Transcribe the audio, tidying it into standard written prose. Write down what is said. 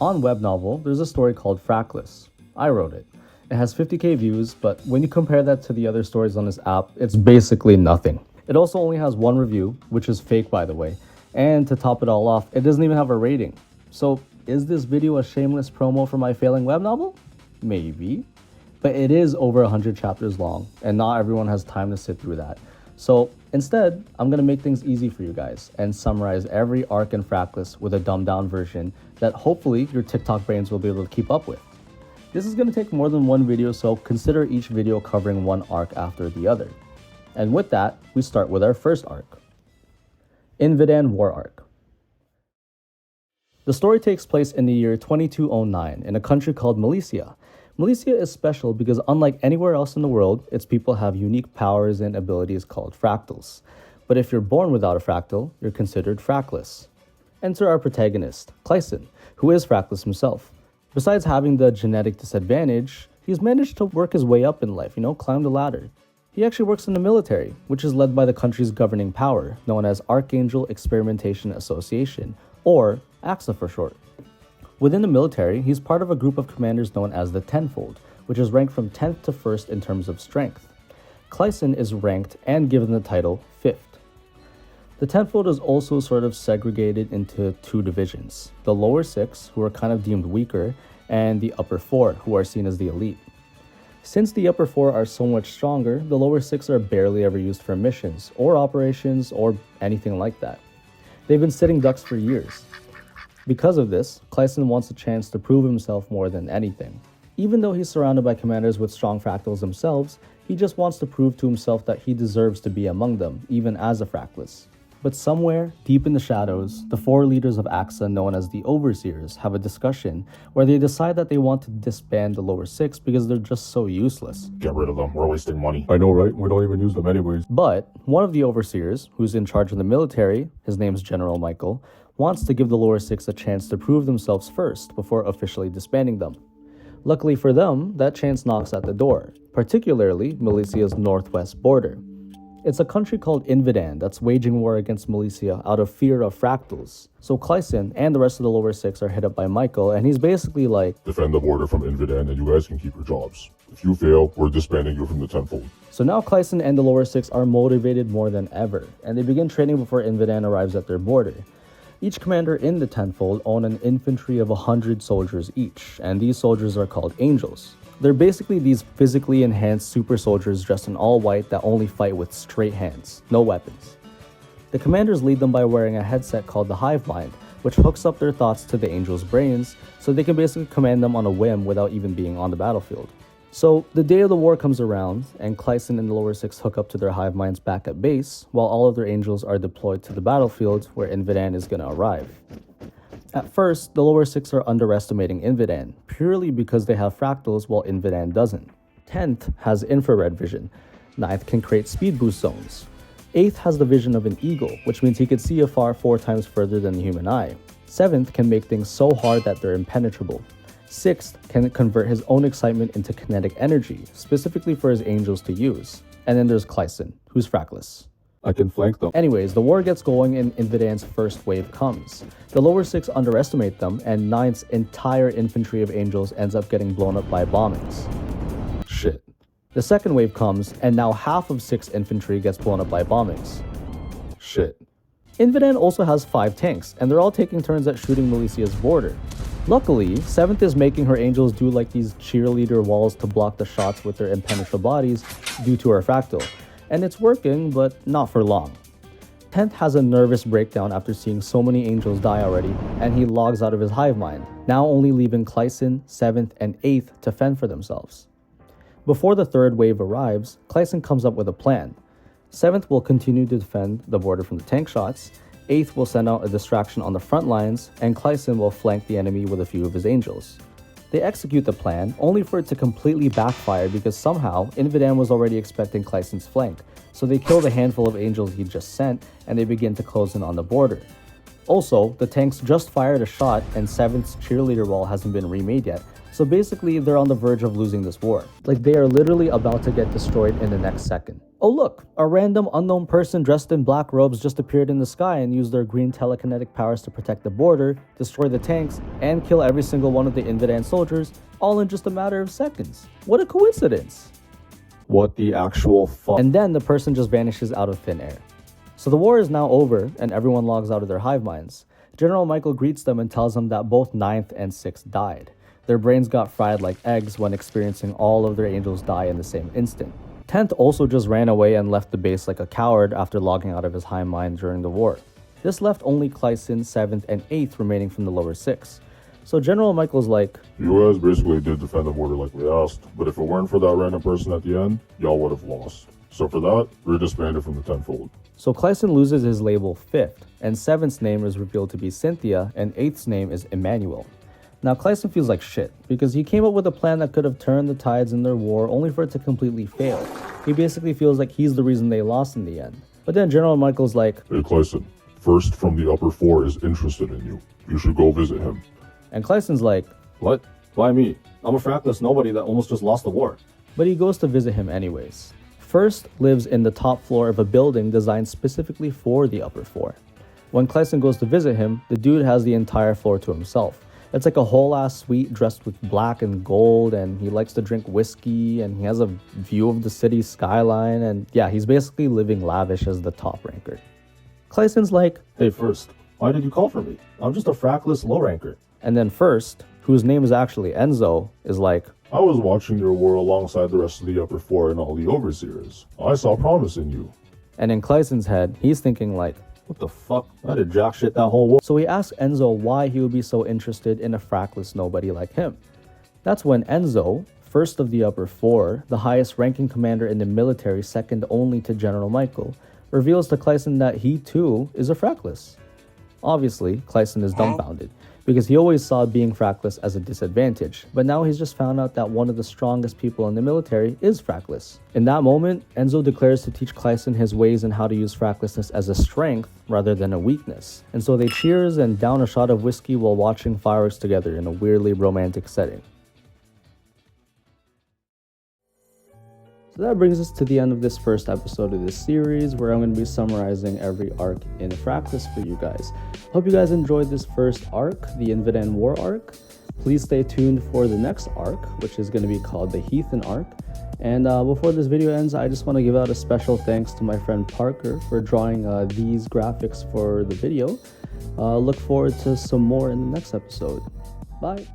On Webnovel, there's a story called FRACTLESS. I wrote it. It has 50k views, but when you compare that to the other stories on this app, it's basically nothing. It also only has one review, which is fake by the way, and to top it all off, it doesn't even have a rating. So is this video a shameless promo for my failing web novel? Maybe. But it is over 100 chapters long, and not everyone has time to sit through that. So instead, I'm gonna make things easy for you guys and summarize every arc in FRACTLESS with a dumbed down version that hopefully your TikTok brains will be able to keep up with. This is gonna take more than one video, so consider each video covering one arc after the other. And with that, we start with our first arc. Invidan War arc. The story takes place in the year 2209 in a country called Milicia. Milicia is special because unlike anywhere else in the world, its people have unique powers and abilities called fractals. But if you're born without a fractal, you're considered fractless. Enter our protagonist, Clyson, who is fractless himself. Besides having the genetic disadvantage, he's managed to work his way up in life, climb the ladder. He actually works in the military, which is led by the country's governing power, known as Archangel Experimentation Association, or AXA for short. Within the military, he's part of a group of commanders known as the Tenfold, which is ranked from 10th to 1st in terms of strength. Clyson is ranked and given the title 5th. The Tenfold is also sort of segregated into two divisions, the lower 6, who are kind of deemed weaker, and the upper 4, who are seen as the elite. Since the upper 4 are so much stronger, the lower 6 are barely ever used for missions, or operations, or anything like that. They've been sitting ducks for years. Because of this, Clyson wants a chance to prove himself more than anything. Even though he's surrounded by commanders with strong fractals themselves, he just wants to prove to himself that he deserves to be among them, even as a fractless. But somewhere, deep in the shadows, the 4 leaders of AXA, known as the Overseers, have a discussion where they decide that they want to disband the lower 6 because they're just so useless. Get rid of them, we're wasting money. I know, right? We don't even use them anyways. But one of the Overseers, who's in charge of the military, his name's General Michael, wants to give the lower 6 a chance to prove themselves first before officially disbanding them. Luckily for them, that chance knocks at the door, particularly Milicia's northwest border. It's a country called Invidan that's waging war against Milicia out of fear of fractals. So Clyson and the rest of the lower 6 are hit up by Michael, and he's basically like, defend the border from Invidan and you guys can keep your jobs. If you fail, we're disbanding you from the Tenfold. So now Clyson and the lower 6 are motivated more than ever, and they begin training before Invidan arrives at their border. Each commander in the Tenfold own an infantry of 100 soldiers each, and these soldiers are called Angels. They're basically these physically enhanced super soldiers dressed in all white that only fight with straight hands, no weapons. The commanders lead them by wearing a headset called the Hive Mind, which hooks up their thoughts to the Angels' brains, so they can basically command them on a whim without even being on the battlefield. So the day of the war comes around, and Clyson and the lower 6 hook up to their Hive Minds back at base, while all of their Angels are deployed to the battlefield where Invidan is gonna arrive. At first, the lower 6 are underestimating Invidan, purely because they have fractals while Invidan doesn't. 10th has infrared vision, 9th can create speed boost zones, 8th has the vision of an eagle, which means he could see afar 4 times further than the human eye, 7th can make things so hard that they're impenetrable, 6th can convert his own excitement into kinetic energy, specifically for his Angels to use, and then there's Clyson, who's fractless. I can flank them. Anyways, the war gets going and Invidan's first wave comes. The lower 6 underestimate them, and 9th's entire infantry of Angels ends up getting blown up by bombings. Shit. The second wave comes, and now half of 6th infantry gets blown up by bombings. Shit. Invidan also has 5 tanks, and they're all taking turns at shooting Milicia's border. Luckily, 7th is making her Angels do like these cheerleader walls to block the shots with their impenetrable bodies due to her fractal. And it's working, but not for long. 10th has a nervous breakdown after seeing so many Angels die already, and he logs out of his hive mind, now only leaving Clyson, 7th, and 8th to fend for themselves. Before the third wave arrives, Clyson comes up with a plan. 7th will continue to defend the border from the tank shots, 8th will send out a distraction on the front lines, and Clyson will flank the enemy with a few of his Angels. They execute the plan, only for it to completely backfire because somehow Invidan was already expecting Clyson's flank, so they kill the handful of Angels he just sent, and they begin to close in on the border. Also, the tanks just fired a shot and 7th's cheerleader wall hasn't been remade yet, so basically they're on the verge of losing this war. Like, they are literally about to get destroyed in the next second. Oh look, a random unknown person dressed in black robes just appeared in the sky and used their green telekinetic powers to protect the border, destroy the tanks, and kill every single one of the Invidan soldiers, all in just a matter of seconds. What a coincidence! What the actual fuck? And then the person just vanishes out of thin air. So the war is now over and everyone logs out of their hive minds. General Michael greets them and tells them that both 9th and 6th died. Their brains got fried like eggs when experiencing all of their angels die in the same instant. 10th also just ran away and left the base like a coward after logging out of his hive mind during the war. This left only Kleisen, 7th, and 8th remaining from the lower 6. So General Michael's like, You guys basically did defend the border like we asked, but if it weren't for that random person at the end, y'all would have lost. So for that, we're disbanded from the tenfold. So Kleisen loses his label 5th, and 7th's name is revealed to be Cynthia, and 8th's name is Emmanuel. Now Kleisen feels like shit, because he came up with a plan that could have turned the tides in their war only for it to completely fail. He basically feels like he's the reason they lost in the end. But then General Michael's like, Hey Kleisen, first from the upper 4 is interested in you. You should go visit him. and Kleisen's like, What? Why me? I'm a FRACTLESS nobody that almost just lost the war. but he goes to visit him anyways. First lives in the top floor of a building designed specifically for the upper 4. When Kleisen goes to visit him, the dude has the entire floor to himself. It's like a whole ass suite dressed with black and gold, and he likes to drink whiskey, and he has a view of the city skyline, and yeah, he's basically living lavish as the top ranker. Kleisen's like, Hey, first, why did you call for me? I'm just a FRACTLESS low ranker. and then First, whose name is actually Enzo, is like, I was watching your war alongside the rest of the upper 4 and all the overseers. I saw promise in you. and in Kleisen's head, he's thinking like, What the fuck? I did jack shit that whole war. so he asks Enzo why he would be so interested in a FRACTLESS nobody like him. That's when Enzo, first of the upper 4, the highest ranking commander in the military second only to General Michael, reveals to Kleisen that he too is a FRACTLESS. Obviously, Kleisen is dumbfounded, because he always saw being FRACTLESS as a disadvantage, but now he's just found out that one of the strongest people in the military is FRACTLESS. In that moment, Enzo declares to teach Kleisen his ways and how to use FRACTLESSness as a strength rather than a weakness. And so they cheers and down a shot of whiskey while watching fireworks together in a weirdly romantic setting. So that brings us to the end of this first episode of this series, where I'm going to be summarizing every arc in FRACTLESS for you guys. Hope you guys enjoyed this first arc, the Invidan War arc. Please stay tuned for the next arc, which is going to be called the Heathen arc. And before this video ends, I just want to give out a special thanks to my friend Parker for drawing these graphics for the video. Look forward to some more in the next episode. Bye!